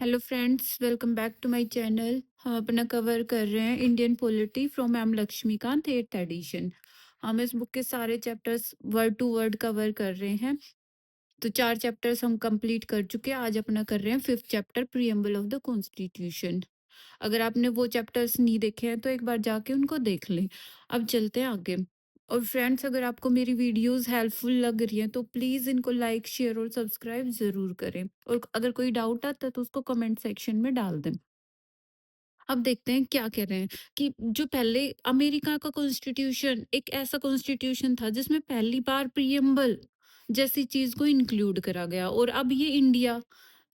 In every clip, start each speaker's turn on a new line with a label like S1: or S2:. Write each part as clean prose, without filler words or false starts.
S1: Hello friends, welcome back to my channel. हम अपना cover कर रहे हैं Indian polity from M Laxmikanth 8th edition. हम इस बुक के सारे chapters word to word cover कर रहे हैं। तो 4 चैप्टर्स हम कंप्लीट कर चुके हैं। आज अपना कर रहे हैं 5th chapter, preamble of the constitution. अगर आपने वो चैप्टर्स नहीं देखे हैं तो एक बार जाके उनको देख लें। अब चलते हैं आगे। और फ्रेंड्स, अगर आपको मेरी वीडियोस हेल्पफुल लग रही हैं तो प्लीज़ इनको लाइक, शेयर और सब्सक्राइब ज़रूर करें। और अगर कोई डाउट आता है तो उसको कमेंट सेक्शन में डाल दें। अब देखते हैं क्या कह रहे हैं कि जो पहले अमेरिका का कॉन्स्टिट्यूशन एक ऐसा कॉन्स्टिट्यूशन था जिसमें पहली बार प्रीएम्बल जैसी चीज को इंक्लूड करा गया, और अब ये इंडिया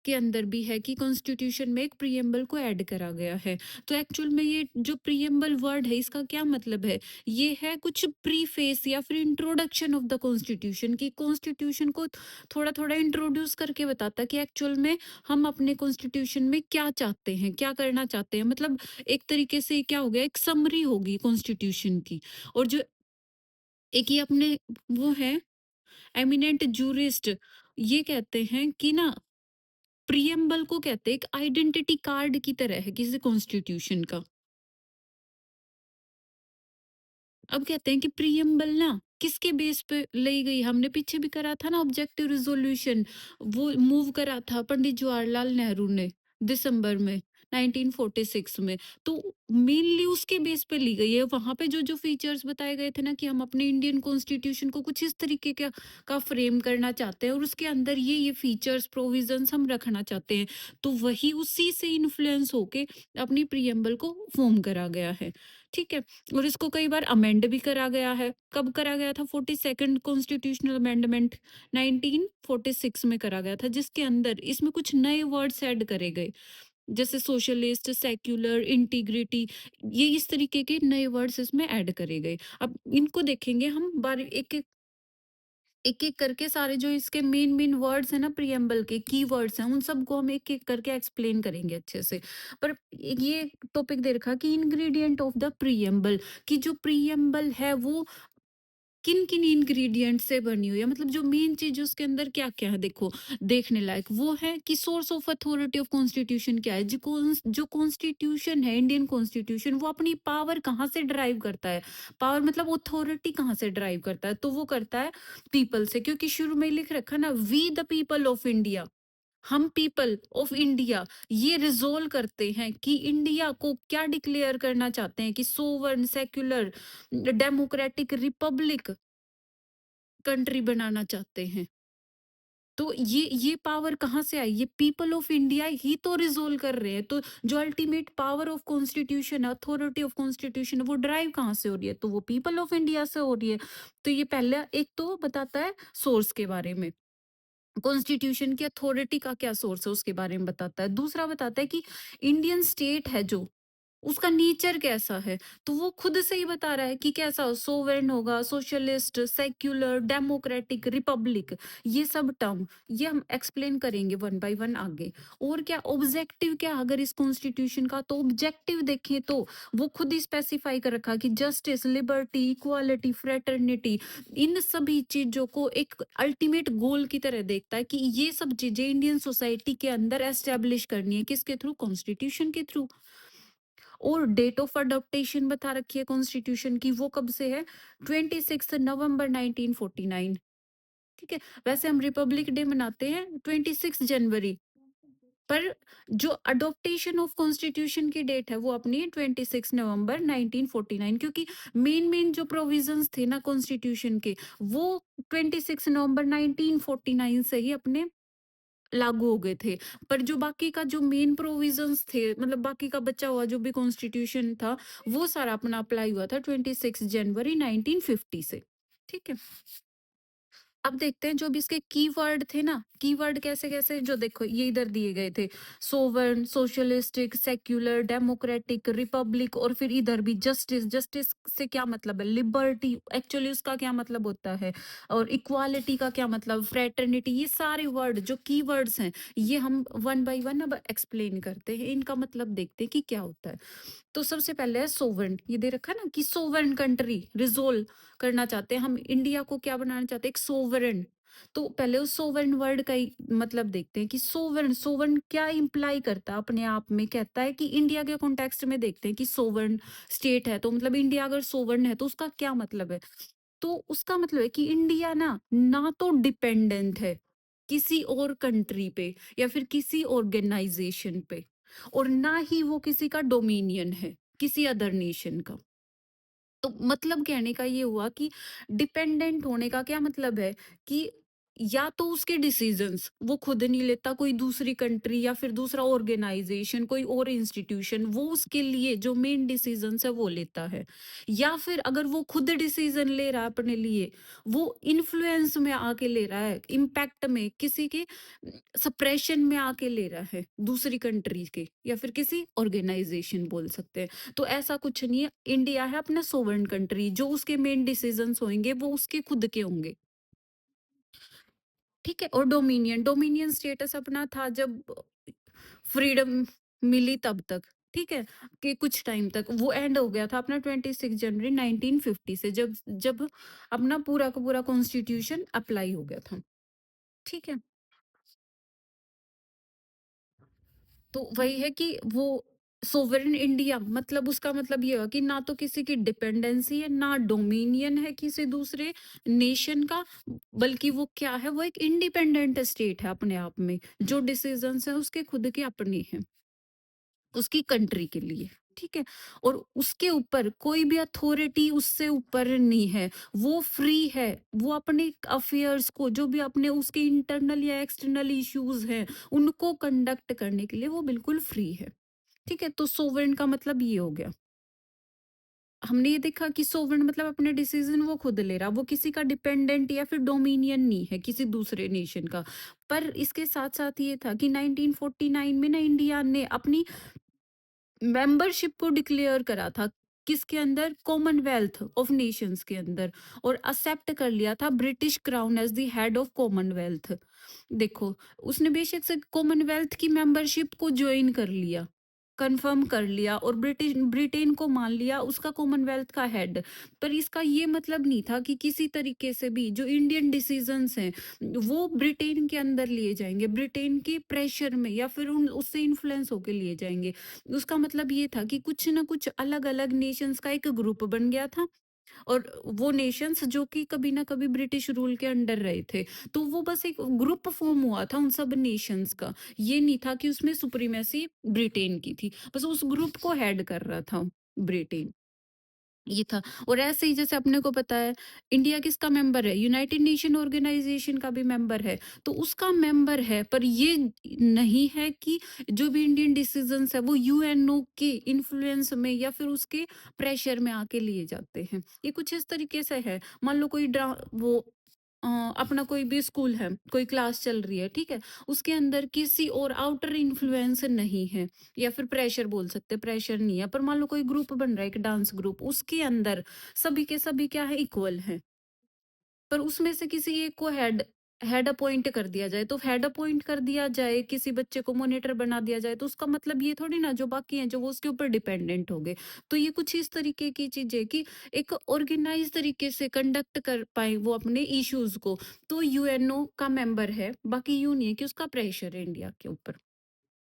S1: के अंदर भी है कि कॉन्स्टिट्यूशन में एक प्रीएम्बल को ऐड करा गया है। तो एक्चुअल में ये जो प्रीएम्बल वर्ड है इसका क्या मतलब है? ये है कुछ प्रीफेस या फिर इंट्रोडक्शन ऑफ द कॉन्स्टिट्यूशन, की कॉन्स्टिट्यूशन को थोड़ा थोड़ा इंट्रोड्यूस करके बताता है कि एक्चुअल में हम अपने कॉन्स्टिट्यूशन में क्या चाहते हैं, क्या करना चाहते हैं। मतलब एक तरीके से क्या हो गया, एक समरी होगी कॉन्स्टिट्यूशन की। और जो एक ये अपने वो है एमिनेंट जूरिस्ट, ये कहते हैं कि ना प्रियम्बल को कहते हैं एक आइडेंटिटी कार्ड की तरह है किसी कॉन्स्टिट्यूशन का। अब कहते हैं कि प्रियम्बल ना किसके बेस पे ली गई, हमने पीछे भी करा था ना ऑब्जेक्टिव रिजोल्यूशन, वो मूव करा था पंडित जवाहरलाल नेहरू ने दिसंबर में 1946 में। तो मेनली उसके बेस पे ली गई है। वहां पे जो जो फीचर्स बताए गए थे ना कि हम अपने इंडियन कॉन्स्टिट्यूशन को कुछ इस तरीके का फ्रेम करना चाहते हैं और उसके अंदर ये फीचर्स प्रोविजंस हम रखना चाहते हैं, तो वही उसी से इन्फ्लुएंस होके अपनी प्रियम्बल को फॉर्म करा गया है। ठीक है। और इसको कई बार अमेंड भी करा गया है। कब करा गया था? 42nd कॉन्स्टिट्यूशनल अमेंडमेंट 1946 में करा गया था, जिसके अंदर इसमें कुछ नए वर्ड्स ऐड करे गए, जैसे सोशलिस्ट, सेक्युलर, इंटीग्रिटी। ये इस तरीके के नए वर्ड्स इसमें ऐड करे गए। अब इनको देखेंगे हम बार एक एक एक एक करके, सारे जो इसके मेन मेन वर्ड्स है ना प्रियम्बल के की वर्ड्स हैं, उन सबको हम एक एक करके एक्सप्लेन करेंगे अच्छे से। पर ये टॉपिक दे रखा कि इंग्रेडिएंट ऑफ द प्रियम्बल, कि जो प्रियम्बल है वो किन किन इंग्रेडिएंट से बनी हुई है, मतलब जो मेन चीज उसके अंदर क्या क्या है। देखो, देखने लायक वो है कि source of authority of constitution क्या है। जो कॉन्स्टिट्यूशन है, इंडियन कॉन्स्टिट्यूशन, वो अपनी पावर कहाँ से ड्राइव करता है। पावर मतलब अथॉरिटी कहाँ से ड्राइव करता है, तो वो करता है पीपल से, क्योंकि शुरू में ही लिख रखा ना, we the people of India, हम पीपल ऑफ इंडिया। ये रिजोल्व करते हैं कि इंडिया को क्या डिक्लेयर करना चाहते हैं, कि sovereign, secular, democratic, republic country बनाना चाहते हैं। तो ये पावर कहाँ से आई? ये पीपल ऑफ इंडिया ही तो रिजोल्व कर रहे हैं। तो जो ultimate power of constitution, authority of constitution, वो ड्राइव कहाँ से हो रही है? तो वो पीपल ऑफ इंडिया से हो रही है। तो ये पहला एक तो बताता है सोर्स के बारे में, कॉन्स्टिट्यूशन की अथॉरिटी का क्या सोर्स है उसके बारे में बताता है। दूसरा बताता है कि इंडियन स्टेट है जो, उसका नेचर कैसा है। तो वो खुद से ही बता रहा है कि कैसा सोवरेन होगा, सोशलिस्ट, सेक्युलर, डेमोक्रेटिक, रिपब्लिक। ये सब टर्म ये हम एक्सप्लेन करेंगे वन बाय वन आगे। और क्या ऑब्जेक्टिव, क्या अगर इस कॉन्स्टिट्यूशन का तो ऑब्जेक्टिव देखें तो वो खुद ही स्पेसिफाई कर रखा कि जस्टिस, लिबर्टी, इक्वालिटी, फ्रेटर्निटी, इन सभी चीजों को एक अल्टीमेट गोल की तरह देखता है कि ये सब चीजें इंडियन सोसाइटी के अंदर एस्टेब्लिश करनी है, किसके थ्रू? कॉन्स्टिट्यूशन के थ्रू। और डेट ऑफ अडॉप्टेशन बता रखी है कॉन्स्टिट्यूशन की, वो कब से है? 26 नवंबर 1949। ठीक है। वैसे हम रिपब्लिक डे मनाते हैं 26 जनवरी, पर जो अडॉप्टेशन ऑफ कॉन्स्टिट्यूशन की डेट है वो अपनी 26 नवंबर 1949, क्योंकि मेन मेन जो प्रोविजंस थे ना कॉन्स्टिट्यूशन के, वो 26 नवंबर 1949 से ही अपने लागू हो गए थे। पर जो बाकी का जो मेन प्रोविजंस थे, मतलब बाकी का बचा हुआ जो भी कॉन्स्टिट्यूशन था, वो सारा अपना अप्लाई हुआ था 26 जनवरी 1950 से। ठीक है। अब देखते हैं जो भी इसके कीवर्ड थे ना, कीवर्ड कैसे कैसे, जो देखो ये इधर दिए गए थे, sovereign, socialistic, secular, democratic, Republic, और फिर इधर भी जस्टिस। जस्टिस से क्या मतलब है? लिबर्टी, एक्चुअली उसका क्या मतलब होता है, और इक्वालिटी का क्या मतलब, फ्रेटर्निटी। ये सारे वर्ड जो कीवर्ड्स हैं, ये हम वन बाय वन अब एक्सप्लेन करते हैं, इनका मतलब देखते हैं कि क्या होता है। तो सबसे पहले है सोवरेन। ये दे रखा है ना कि सोवरेन कंट्री रिजोल्व करना चाहते हैं हम, इंडिया को क्या बनाना चाहते हैं? एक सोवरेन। तो पहले उस सोवरेन वर्ड का ही मतलब देखते हैं कि सोवरेन सोवरेन क्या इंप्लाई करता है अपने आप में। कहता है कि इंडिया के कॉन्टेक्स्ट में देखते हैं कि सोवरेन स्टेट है तो मतलब इंडिया अगर सोवरेन है तो उसका क्या मतलब है। तो उसका मतलब है कि इंडिया ना तो डिपेंडेंट है किसी और कंट्री पे या फिर किसी ऑर्गेनाइजेशन पे, और ना ही वो किसी का डोमिनियन है किसी अदर नेशन का। तो मतलब कहने का ये हुआ कि डिपेंडेंट होने का क्या मतलब है कि या तो उसके डिसीजंस वो खुद नहीं लेता, कोई दूसरी कंट्री या फिर दूसरा ऑर्गेनाइजेशन कोई और इंस्टीट्यूशन वो उसके लिए जो मेन डिसीजंस है वो लेता है, या फिर अगर वो खुद डिसीजन ले रहा है अपने लिए, वो इन्फ्लुएंस में आके ले रहा है, इम्पैक्ट में किसी के सप्रेशन में आके ले रहा है दूसरी कंट्री के या फिर किसी ऑर्गेनाइजेशन बोल सकते हैं। तो ऐसा कुछ नहीं है, इंडिया है अपना सोवरेन कंट्री, जो उसके मेन डिसीजंस होंगे वो उसके खुद के होंगे। ठीक है, और डोमिनियन डोमिनियन स्टेटस अपना था जब फ्रीडम मिली तब तक। ठीक है, कि कुछ टाइम तक वो एंड हो गया था अपना 26 जनवरी 1950 से, जब जब अपना पूरा का पूरा कॉन्स्टिट्यूशन अप्लाई हो गया था। ठीक है, तो वही है कि वो सोवरेन इंडिया मतलब उसका मतलब ये हुआ कि ना तो किसी की डिपेंडेंसी है ना डोमिनियन है किसी दूसरे नेशन का, बल्कि वो क्या है, वो एक इंडिपेंडेंट स्टेट है अपने आप में, जो डिसीजंस है उसके खुद के अपने हैं उसकी कंट्री के लिए। ठीक है, और उसके ऊपर कोई भी अथॉरिटी उससे ऊपर नहीं है, वो फ्री है, वो अपने अफेयर्स को जो भी अपने उसके इंटरनल या एक्सटर्नल इश्यूज हैं उनको कंडक्ट करने के लिए वो बिल्कुल फ्री है। ठीक है, तो सोवरेन का मतलब ये हो गया। हमने ये देखा कि सोवरेन मतलब अपने डिसीजन वो खुद ले रहा, वो किसी का डिपेंडेंट या फिर डोमिनियन नहीं है किसी दूसरे नेशन का। पर इसके साथ साथ ये था कि 1949 में ना इंडिया ने अपनी मेंबरशिप को डिक्लेयर करा था, किसके अंदर, कॉमनवेल्थ ऑफ नेशंस के अंदर, और एक्सेप्ट कर लिया था British crown as the head of Commonwealth. देखो, उसने बेशक से कॉमनवेल्थ की मेंबरशिप को ज्वाइन कर लिया, कंफर्म कर लिया और ब्रिटिश ब्रिटेन को मान लिया उसका कॉमनवेल्थ का हेड। पर इसका ये मतलब नहीं था कि किसी तरीके से भी जो इंडियन डिसीजंस हैं वो ब्रिटेन के अंदर लिए जाएंगे, ब्रिटेन के प्रेशर में या फिर उन उससे इन्फ्लुएंस होके लिए जाएंगे। उसका मतलब ये था कि कुछ ना कुछ अलग अलग नेशंस का एक ग्रुप बन गया था, और वो नेशंस जो कि कभी ना कभी ब्रिटिश रूल के अंडर रहे थे, तो वो बस एक ग्रुप फॉर्म हुआ था उन सब नेशंस का। ये नहीं था कि उसमें सुप्रीमेसी ब्रिटेन की थी, बस उस ग्रुप को हेड कर रहा था ब्रिटेन, ये था। और ऐसे ही जैसे अपने को पता है इंडिया किसका मेंबर है, यूनाइटेड नेशन ऑर्गेनाइजेशन का भी मेंबर है, तो उसका मेंबर है, पर ये नहीं है कि जो भी इंडियन डिसीजंस है वो यूएनओ के इन्फ्लुएंस में या फिर उसके प्रेशर में आके लिए जाते हैं। ये कुछ इस तरीके से है, मान लो कोई वो अपना कोई भी स्कूल है, कोई क्लास चल रही है, ठीक है, उसके अंदर किसी और आउटर इन्फ्लुएंस नहीं है या फिर प्रेशर बोल सकते हैं, प्रेशर नहीं है, पर मान लो कोई ग्रुप बन रहा है, एक डांस ग्रुप, उसके अंदर सभी के सभी क्या है, इक्वल हैं, पर उसमें से किसी एक को हेड हेड अपॉइंट कर दिया जाए, तो हेड अपॉइंट कर दिया जाए, किसी बच्चे को मॉनिटर बना दिया जाए, तो उसका मतलब ये थोड़ी ना जो बाकी हैं जो वो उसके ऊपर डिपेंडेंट हो गए। तो ये कुछ इस तरीके की चीजें कि एक ऑर्गेनाइज तरीके से कंडक्ट कर पाए वो अपने इश्यूज को, तो यूएनओ का मेंबर है, बाकी यूं नहीं है कि उसका प्रेशर है इंडिया के ऊपर।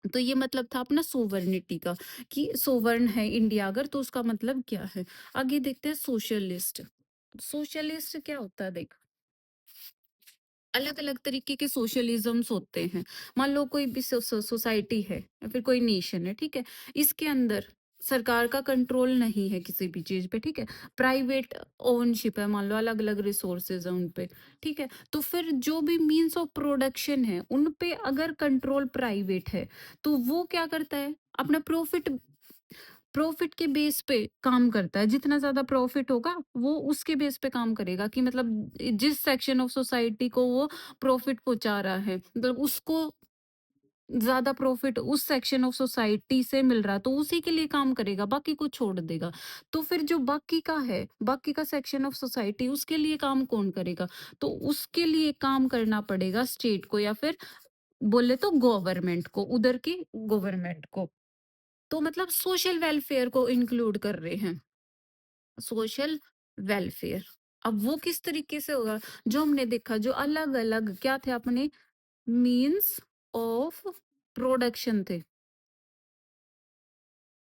S1: तो ये मतलब था अपना सोवर्निटी का, कि सोवर्न है इंडिया अगर, तो उसका मतलब क्या है। आगे देखते हैं सोशलिस्ट। सोशलिस्ट क्या होता है, देख, अलग अलग तरीके के सोशलिज्म्स होते हैं। मान लो कोई भी सोसाइटी है या फिर कोई नेशन है, ठीक है, इसके अंदर सरकार का कंट्रोल नहीं है किसी भी चीज पे, ठीक है, प्राइवेट ओनशिप है, मान लो अलग अलग रिसोर्सेज है उन पे, ठीक है, तो फिर जो भी मीन्स ऑफ प्रोडक्शन है उन पे अगर कंट्रोल प्राइवेट है, तो वो क्या करता है, अपना प्रॉफिट प्रॉफिट के बेस पे काम करता है, जितना ज्यादा प्रॉफिट होगा वो उसके बेस पे काम करेगा, कि मतलब जिस सेक्शन ऑफ सोसाइटी को वो प्रॉफिट पहुंचा रहा है, मतलब उसको ज्यादा प्रॉफिट उस सेक्शन ऑफ सोसाइटी से मिल रहा है, तो उसी के लिए काम करेगा, बाकी को छोड़ देगा। तो फिर जो बाकी का है, बाकी का सेक्शन ऑफ सोसाइटी, उसके लिए काम कौन करेगा, तो उसके लिए काम करना पड़ेगा स्टेट को या फिर बोले तो गवर्नमेंट को, उधर की गवर्नमेंट को। तो मतलब सोशल वेलफेयर को इंक्लूड कर रहे हैं, सोशल वेलफेयर। अब वो किस तरीके से होगा? जो हमने देखा, जो अलग-अलग क्या थे अपने मीन्स ऑफ प्रोडक्शन थे।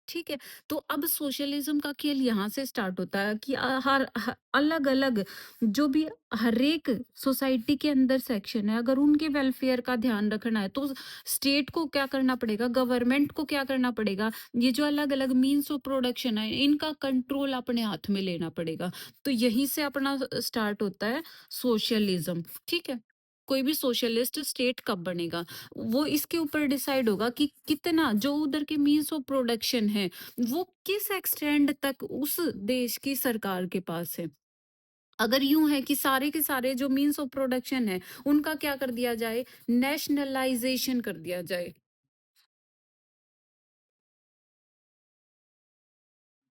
S1: ठीक है, तो अब सोशलिज्म का खेल यहाँ से स्टार्ट होता है कि अलग अलग जो भी हर एक सोसाइटी के अंदर सेक्शन है, अगर उनके वेलफेयर का ध्यान रखना है तो स्टेट को क्या करना पड़ेगा, गवर्नमेंट को क्या करना पड़ेगा, ये जो अलग अलग मीन्स ऑफ प्रोडक्शन है इनका कंट्रोल अपने हाथ में लेना पड़ेगा। तो यहीं से अपना स्टार्ट होता है सोशलिज्म। ठीक है, कोई भी सोशलिस्ट स्टेट कब बनेगा, वो इसके ऊपर डिसाइड होगा कि कितना जो उधर के मीन्स ऑफ प्रोडक्शन है वो किस एक्सटेंड तक उस देश की सरकार के पास है। अगर यूं है कि सारे के सारे जो मीन्स ऑफ प्रोडक्शन है उनका क्या कर दिया जाए, नेशनलाइजेशन कर दिया जाए,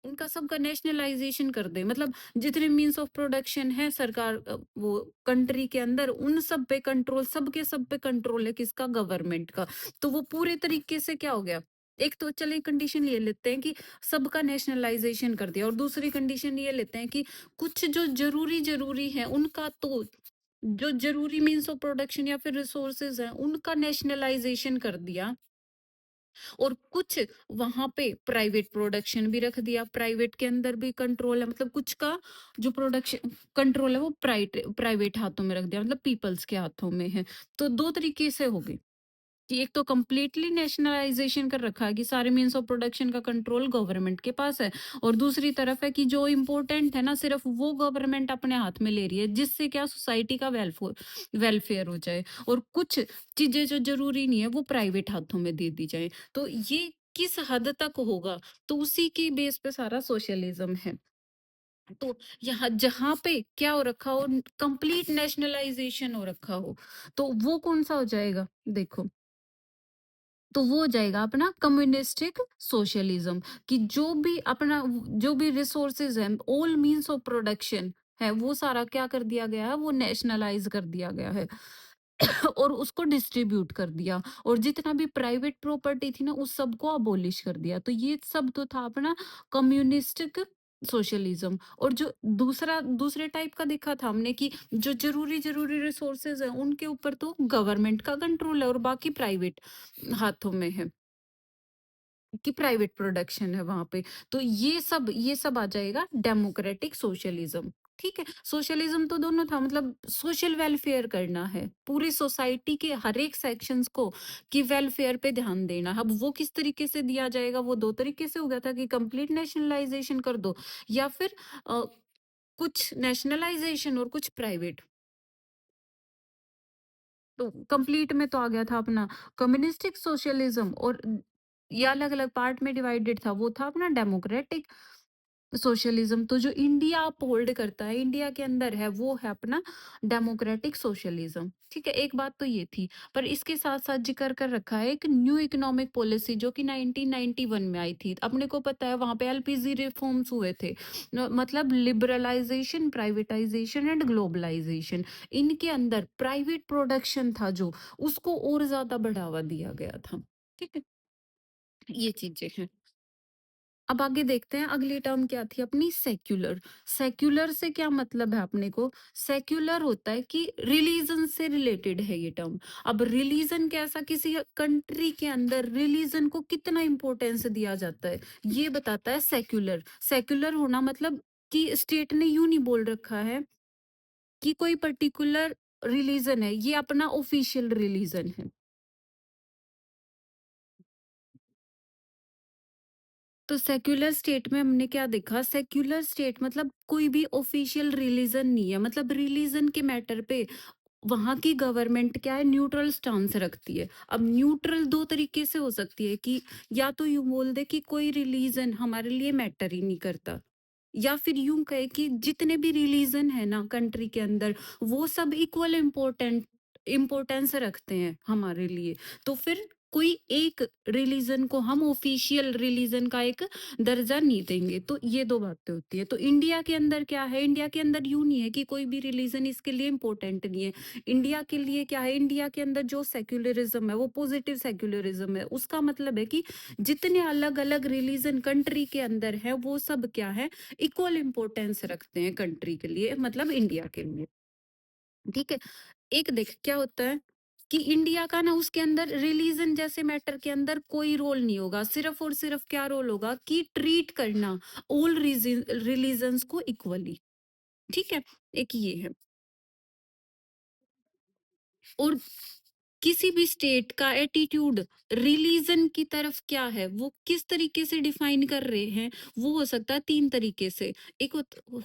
S1: उनका सबका नेशनलाइजेशन कर दे, मतलब जितने मीन्स ऑफ प्रोडक्शन है सरकार वो कंट्री के अंदर उन सब पे कंट्रोल, सबके सब पे कंट्रोल है किसका, गवर्नमेंट का। तो वो पूरे तरीके से क्या हो गया, एक तो चले कंडीशन ये लेते हैं कि सबका नेशनलाइजेशन कर दिया, और दूसरी कंडीशन ये लेते हैं कि कुछ जो जरूरी जरूरी है उनका तो, जो जरूरी मीन्स ऑफ प्रोडक्शन या फिर रिसोर्सेज है उनका नेशनलाइजेशन कर दिया, और कुछ वहां पे प्राइवेट प्रोडक्शन भी रख दिया, प्राइवेट के अंदर भी कंट्रोल है, मतलब कुछ का जो प्रोडक्शन कंट्रोल है वो प्राइवेट हाथों में रख दिया, मतलब पीपल्स के हाथों में है। तो दो तरीके से होगी कि एक तो कंप्लीटली नेशनलाइजेशन कर रखा है कि सारे मीन्स ऑफ प्रोडक्शन का कंट्रोल गवर्नमेंट के पास है, और दूसरी तरफ है कि जो इम्पोर्टेंट है ना सिर्फ वो गवर्नमेंट अपने हाथ में ले रही है, जिससे क्या सोसाइटी का वेलफेयर वेलफेयर हो जाए, और कुछ चीजें जो जरूरी नहीं है वो प्राइवेट हाथों में दे दी जाए। तो ये किस हद तक होगा, तो उसी की बेस पे सारा सोशलिज्म है। तो यहाँ जहां पे क्या हो रखा हो, कंप्लीट नेशनलाइजेशन हो रखा हो, तो वो कौन सा हो जाएगा, देखो, तो वो हो जाएगा अपना कम्युनिस्टिक सोशलिज्म, कि जो भी अपना जो भी रिसोर्सेज है, ऑल मीन्स ऑफ प्रोडक्शन है, वो सारा क्या कर दिया गया है, वो नेशनलाइज कर दिया गया है। और उसको डिस्ट्रीब्यूट कर दिया, और जितना भी प्राइवेट प्रॉपर्टी थी ना उस सबको अबोलिश कर दिया। तो ये सब तो था अपना कम्युनिस्टिक सोशलिज्म। और जो दूसरे टाइप का देखा था हमने कि जो जरूरी जरूरी रिसोर्सेज है उनके ऊपर तो गवर्नमेंट का कंट्रोल है और बाकी प्राइवेट हाथों में है, कि प्राइवेट प्रोडक्शन है वहां पे। तो ये सब आ जाएगा डेमोक्रेटिक सोशलिज्म। ठीक है, सोशलिज्म तो दोनों था, मतलब सोशल वेलफेयर करना है पूरी सोसाइटी के हर एक सेक्शंस को, कि वेलफेयर पे ध्यान देना। अब वो किस तरीके से दिया जाएगा, वो दो तरीके से हो गया था कि कंप्लीट नेशनलाइजेशन कर दो, या फिर अ, कुछ नेशनलाइजेशन और कुछ प्राइवेट। तो कंप्लीट में तो आ गया था अपना कम्युनिस्टिक सोशलिज्म, और ये अलग अलग पार्ट में डिवाइडेड था, वो था अपना डेमोक्रेटिक सोशलिज्म। तो जो इंडिया अपहोल्ड करता है, इंडिया के अंदर है, वो है अपना डेमोक्रेटिक सोशलिज्म। ठीक है, एक बात तो ये थी, पर इसके साथ साथ जिक्र कर रखा है एक न्यू इकोनॉमिक पॉलिसी जो कि 1991 में आई थी। अपने को पता है वहां पे एलपीजी रिफॉर्म्स हुए थे, मतलब लिबरलाइजेशन, प्राइवेटाइजेशन एंड ग्लोबलाइजेशन। इनके अंदर प्राइवेट प्रोडक्शन था जो, उसको और ज्यादा बढ़ावा दिया गया था। ठीक है, ये चीजें हैं। अब आगे देखते हैं अगली टर्म क्या थी अपनी, सेक्युलर। सेक्युलर से क्या मतलब है अपने को, सेक्युलर होता है कि रिलीजन से रिलेटेड है ये टर्म। अब रिलीजन कैसा, किसी कंट्री के अंदर रिलीजन को कितना इंपॉर्टेंस दिया जाता है, ये बताता है सेक्युलर। सेक्युलर होना मतलब कि स्टेट ने यूं नहीं बोल रखा है कि कोई पर्टिकुलर रिलीजन है ये अपना ऑफिशियल रिलीजन है। तो सेक्युलर स्टेट में हमने क्या देखा, सेक्युलर स्टेट मतलब कोई भी ऑफिशियल रिलीजन नहीं है, मतलब रिलीजन के मैटर पे वहां की गवर्नमेंट क्या है, न्यूट्रल स्टांस रखती है। अब न्यूट्रल दो तरीके से हो सकती है कि या तो यूं बोल दे कि कोई रिलीजन हमारे लिए मैटर ही नहीं करता, या फिर यूं कहे कि जितने भी रिलीजन है ना कंट्री के अंदर वो सब इक्वल इम्पोर्टेंस रखते हैं हमारे लिए। तो फिर कोई एक रिलीजन को हम ऑफिशियल रिलीजन का एक दर्जा नहीं देंगे। तो ये 2 बातें होती है। तो इंडिया के अंदर क्या है, इंडिया के अंदर यूँ नहीं है कि कोई भी रिलीजन इसके लिए इम्पोर्टेंट नहीं है। इंडिया के लिए क्या है, इंडिया के अंदर जो सेक्युलरिज़्म है वो पॉजिटिव सेक्युलरिज़्म है। उसका मतलब है कि जितने अलग-अलग रिलीजन कंट्री के अंदर है वो सब क्या है, इक्वल इम्पोर्टेंस रखते हैं कंट्री के लिए, मतलब इंडिया के लिए। ठीक है? एक देख क्या होता है कि इंडिया का ना उसके अंदर रिलीजन जैसे मैटर के अंदर कोई रोल नहीं होगा। सिर्फ और सिर्फ क्या रोल होगा कि ट्रीट करना ऑल रिलीजन्स को इक्वली। ठीक है? एक ये है। और किसी भी स्टेट का एटीट्यूड रिलीजन की तरफ क्या है, वो किस तरीके से डिफाइन कर रहे हैं, वो हो सकता है 3 तरीके से। एक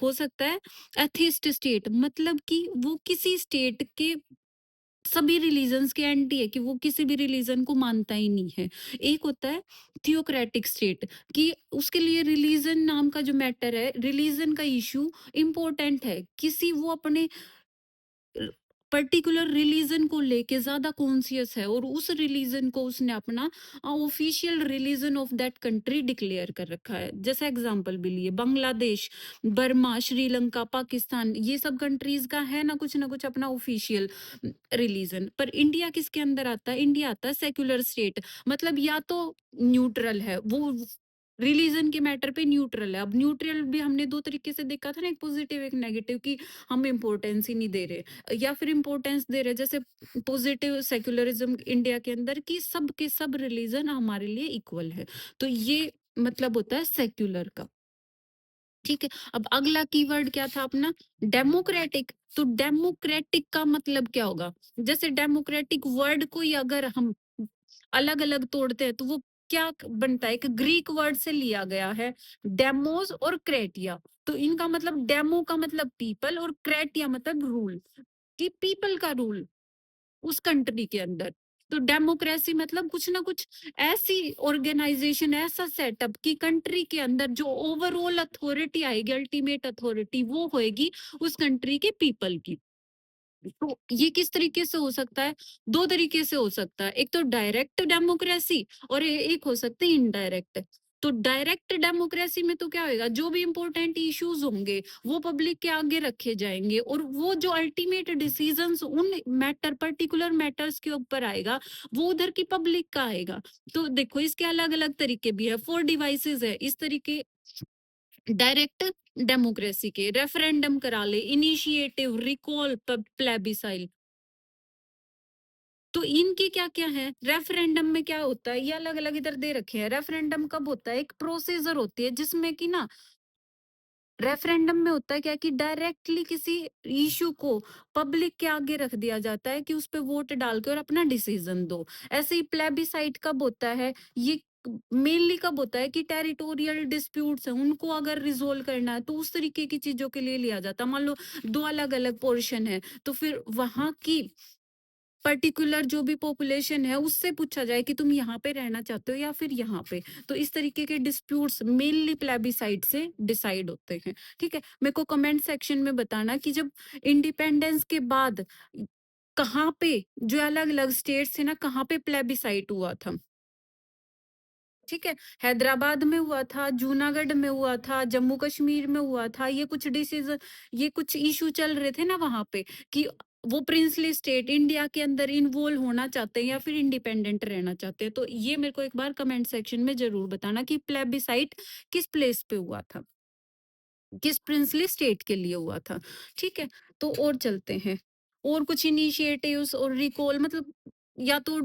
S1: हो सकता है एथिस्ट स्टेट, मतलब कि वो किसी स्टेट के सभी रिलीजन्स के एंटी है, कि वो किसी भी रिलीजन को मानता ही नहीं है। एक होता है थियोक्रेटिक स्टेट, कि उसके लिए रिलीजन नाम का जो मैटर है, रिलीजन का इश्यू इम्पोर्टेंट है। किसी वो अपने पर्टिकुलर रिलीजन को लेके ज्यादा कॉन्शियस है और उस रिलीजन को उसने अपना official religion of that country declare कर रखा है। जैसे एग्जांपल भी लिए बांग्लादेश, बर्मा, श्रीलंका, पाकिस्तान, ये सब कंट्रीज का है ना कुछ अपना ऑफिशियल रिलीजन। पर इंडिया किसके अंदर आता है, इंडिया आता है सेक्युलर स्टेट, मतलब या तो न्यूट्रल है वो, रिलीजन के मैटर पे न्यूट्रल है। अब न्यूट्रल भी हमने 2 तरीके से देखा था ना, एक पॉजिटिव एक नेगेटिव, कि हम इम्पोर्टेंस ही नहीं दे रहे या फिर इम्पोर्टेंस दे रहे। जैसे पॉजिटिव सेक्युलरिज्म इंडिया के अंदर कि सब के सब रिलीजन हमारे लिए इक्वल है। तो ये मतलब होता है सेक्युलर का। ठीक है? अब अगला कीवर्ड क्या था अपना, डेमोक्रेटिक। तो डेमोक्रेटिक का मतलब क्या होगा, जैसे डेमोक्रेटिक वर्ड को ही अगर हम अलग अलग तोड़ते हैं तो वो क्या बनता है, एक ग्रीक वर्ड से लिया गया है, डेमोस और क्रेटिया। तो इनका मतलब डेमो का मतलब पीपल और क्रेटिया मतलब रूल, कि पीपल का रूल उस कंट्री के अंदर। तो डेमोक्रेसी मतलब कुछ ना कुछ ऐसी ऑर्गेनाइजेशन, ऐसा सेटअप कि कंट्री के अंदर जो ओवरऑल अथॉरिटी आएगी, अल्टीमेट अथॉरिटी वो होएगी उस कंट्री के पीपल की। तो ये किस तरीके से हो सकता है, 2 तरीके से हो सकता है। एक तो डायरेक्ट डेमोक्रेसी और एक हो सकती है इनडायरेक्ट। तो डायरेक्ट डेमोक्रेसी में तो क्या होएगा, जो भी इंपॉर्टेंट इश्यूज होंगे वो पब्लिक के आगे रखे जाएंगे और वो जो अल्टीमेट डिसीजंस उन मैटर पर्टिकुलर मैटर्स के ऊपर आएगा वो उधर की पब्लिक का आएगा। तो देखो इसके अलग अलग तरीके भी है, 4 डिवाइसेस है इस तरीके। डायरेक्ट डेमोक्रेसी के रेफरेंडम करा ले, इनिशिएटिव, रिकॉल, प्लेबिसाइल। तो इनके क्या क्या है, रेफरेंडम में क्या होता है, ये अलग अलग इधर दे रखे हैं। रेफरेंडम कब होता है, एक प्रोसीजर होती है जिसमें कि ना, रेफरेंडम में होता है क्या कि डायरेक्टली किसी इशू को पब्लिक के आगे रख दिया जाता है कि उस पे वोट डाल के और अपना डिसीजन दो। ऐसे ही प्लेबिसाइट कब होता है, ये मेनली कब होता है कि टेरिटोरियल डिस्प्यूट्स हैं उनको अगर रिजोल्व करना है तो उस तरीके की चीजों के लिए लिया जाता है। मान लो 2 अलग अलग पोर्शन है तो फिर वहां की पर्टिकुलर जो भी पॉपुलेशन है उससे पूछा जाए कि तुम यहाँ पे रहना चाहते हो या फिर यहाँ पे। तो इस तरीके के डिस्प्यूट्स मेनली प्लेबिसाइड से डिसाइड होते हैं। ठीक है? मेरे को कमेंट सेक्शन में बताना कि जब इंडिपेंडेंस के बाद कहाँ पे जो अलग अलग स्टेट्स थे ना, कहाँ पे प्लेबिसाइट हुआ था। ठीक है? हैदराबाद में हुआ था, जूनागढ़ में हुआ था, जम्मू कश्मीर में हुआ था। ये कुछ इश्यू चल रहे थे ना वहाँ पे, कि वो प्रिंसली स्टेट इंडिया के अंदर इन्वॉल्व होना चाहते हैं या फिर इंडिपेंडेंट रहना चाहते हैं। तो ये मेरे को एक बार कमेंट सेक्शन में ज़रूर बताना कि प्लेबिसाइट किस प्लेस पे हुआ था, किस प्रिंसली स्टेट के लिए हुआ था। ठीक है? तो और चलते हैं। और कुछ इनिशिएटिव्स और रिकॉल मतलब या तो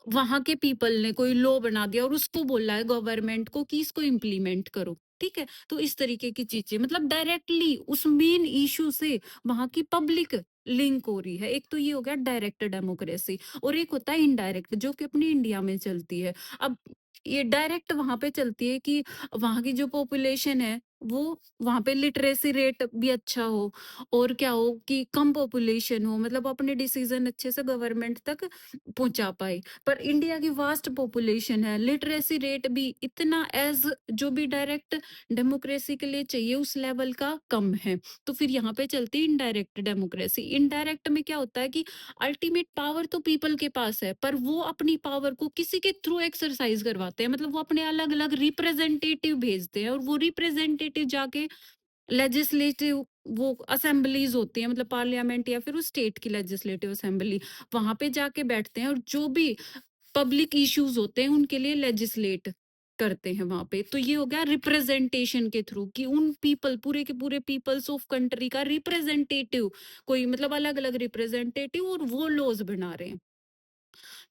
S1: वहां के पीपल ने कोई लॉ बना दिया और उसको बोला है गवर्नमेंट को कि इसको इम्प्लीमेंट करो। ठीक है? तो इस तरीके की चीजें मतलब डायरेक्टली उस मेन इशू से वहां की पब्लिक लिंक हो रही है। एक तो ये हो गया डायरेक्ट डेमोक्रेसी और एक होता है इनडायरेक्ट जो कि अपनी इंडिया में चलती है। अब ये डायरेक्ट वहां पे चलती है कि वहां की जो पॉपुलेशन है वो वहाँ पे लिटरेसी रेट भी अच्छा हो और क्या हो कि कम पॉपुलेशन हो, मतलब अपने डिसीजन अच्छे से गवर्नमेंट तक पहुंचा पाए। पर इंडिया की वास्ट पॉपुलेशन है, लिटरेसी रेट भी इतना एज जो भी डायरेक्ट डेमोक्रेसी के लिए चाहिए उस लेवल का कम है। तो फिर यहाँ पे चलती है इनडायरेक्ट डेमोक्रेसी। इनडायरेक्ट में क्या होता है कि अल्टीमेट पावर तो पीपल के पास है, पर वो अपनी पावर को किसी के थ्रू एक्सरसाइज करवाते हैं, मतलब वो अपने अलग अलग रिप्रेजेंटेटिव भेजते हैं और वो रिप्रेजेंटेटिव जाके लेजिस्लेटिव वो असेंबलीज होती है, मतलब पार्लियामेंट या फिर उस स्टेट की लेजिस्लेटिव असेंबली, वहां पे जाके बैठते हैं और जो भी पब्लिक इश्यूज होते हैं उनके लिए लेजिस्लेट करते हैं वहां पे। तो ये हो गया रिप्रेजेंटेशन के थ्रू कि उन पीपल पूरे के पूरे पीपल्स ऑफ कंट्री का रिप्रेजेंटेटिव, कोई मतलब अलग अलग रिप्रेजेंटेटिव, और वो लॉज बना रहे हैं।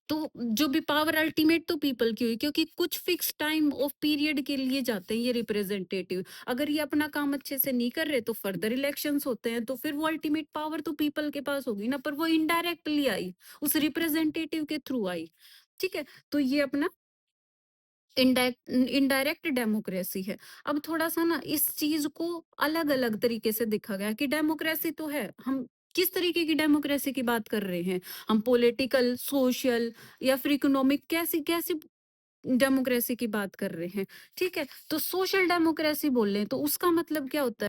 S1: तो जो भी पावर अल्टीमेट तो पीपल की हुई, क्योंकि कुछ फिक्स टाइम ऑफ पीरियड के लिए जाते हैं ये रिप्रेजेंटेटिव। अगर ये अपना काम अच्छे से नहीं कर रहे तो फर्दर इलेक्शंस होते हैं, तो फिर वो अल्टीमेट पावर तो पीपल के पास होगी ना, पर वो इनडायरेक्टली आई, उस रिप्रेजेंटेटिव के थ्रू आई। ठीक है, तो ये अपना इनडायरेक्ट डेमोक्रेसी है। अब थोड़ा सा ना इस चीज को अलग अलग तरीके से देखा गया कि डेमोक्रेसी तो है, हम किस तरीके की डेमोक्रेसी की बात कर रहे हैं, हम पॉलिटिकल, सोशल या फिर इकोनॉमिक, कैसी कैसी डेमोक्रेसी की बात कर रहे हैं। ठीक है, तो सोशल डेमोक्रेसी बोल रहे हैं तो उसका मतलब क्या होता है?